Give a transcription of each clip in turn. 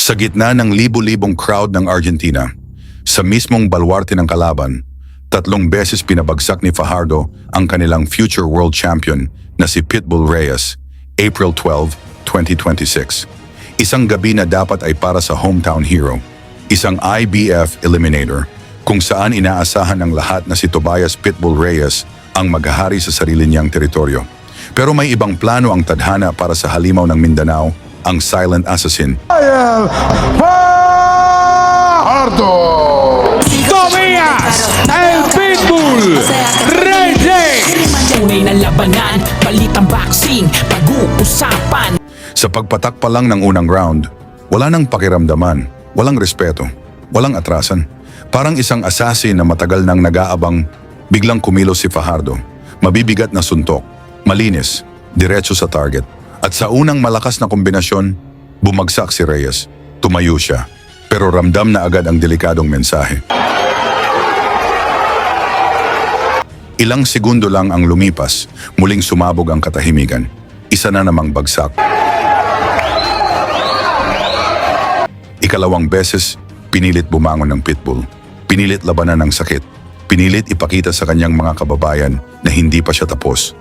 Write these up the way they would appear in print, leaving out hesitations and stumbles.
Sa gitna ng libu-libong crowd ng Argentina, sa mismong balwarte ng kalaban, 3 beses pinabagsak ni Fajardo ang kanilang future world champion na si Pitbull Reyes, April 12, 2026. Isang gabi na dapat ay para sa hometown hero, isang IBF eliminator, kung saan inaasahan ng lahat na si Tobias Pitbull Reyes ang maghahari sa sarili niyang teritoryo. Pero may ibang plano ang tadhana para sa halimaw ng Mindanao, ang silent assassin. Fajardo! Tobias, el Pitbull Reyes! Tunay na labanan, balitang boxing, pag-uusapan. Sa pagpatak pa lang ng unang round, wala nang pakiramdaman, walang respeto, walang atrasan. Parang isang assassin na matagal nang nag-aabang, biglang kumilos si Fajardo. Mabibigat na suntok, malinis, diretso sa target. At sa unang malakas na kombinasyon, bumagsak si Reyes. Tumayo siya, pero ramdam na agad ang delikadong mensahe. Ilang segundo lang ang lumipas, muling sumabog ang katahimikan. Isa na namang bagsak. Ikalawang beses, pinilit bumangon ng Pitbull. Pinilit labanan ng sakit. Pinilit ipakita sa kanyang mga kababayan na hindi pa siya tapos.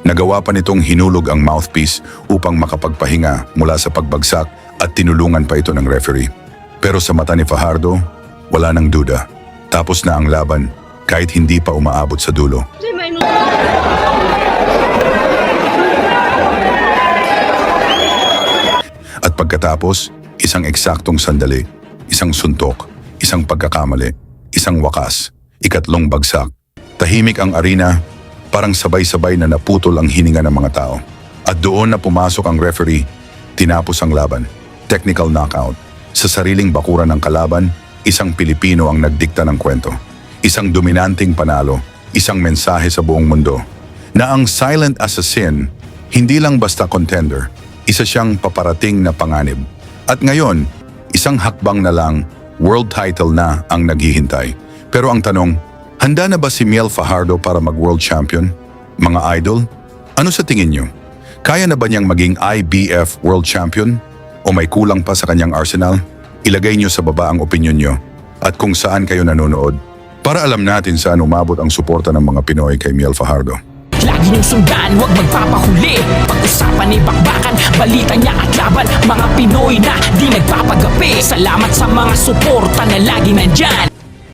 Nagawa pa nitong hinulog ang mouthpiece upang makapagpahinga mula sa pagbagsak at tinulungan pa ito ng referee. Pero sa mata ni Fajardo, wala nang duda. Tapos na ang laban kahit hindi pa umaabot sa dulo. At pagkatapos, isang eksaktong sandali, isang suntok, isang pagkakamali, isang wakas, ikatlong bagsak. Tahimik ang arena, parang sabay-sabay na naputol ang hininga ng mga tao. At doon na pumasok ang referee, tinapos ang laban. Technical knockout. Sa sariling bakuran ng kalaban, isang Pilipino ang nagdikta ng kwento. Isang dominanting panalo, isang mensahe sa buong mundo, na ang silent assassin, hindi lang basta contender, isa siyang paparating na panganib. At ngayon, isang hakbang na lang, world title na ang naghihintay. Pero ang tanong, handa na ba si Miel Fajardo para mag-world champion? Mga idol, ano sa tingin nyo? Kaya na ba niyang maging IBF world champion? O may kulang pa sa kanyang arsenal? Ilagay nyo sa baba ang opinion nyo at kung saan kayo nanonood para alam natin saan umabot ang suporta ng mga Pinoy kay Miel Fajardo. Lagi niyong sundan, huwag magpapahuli. Pag-usapan ni bakbakan, balita niya at laban. Mga Pinoy na di nagpapagapi. Salamat sa mga suporta na lagi nandyan.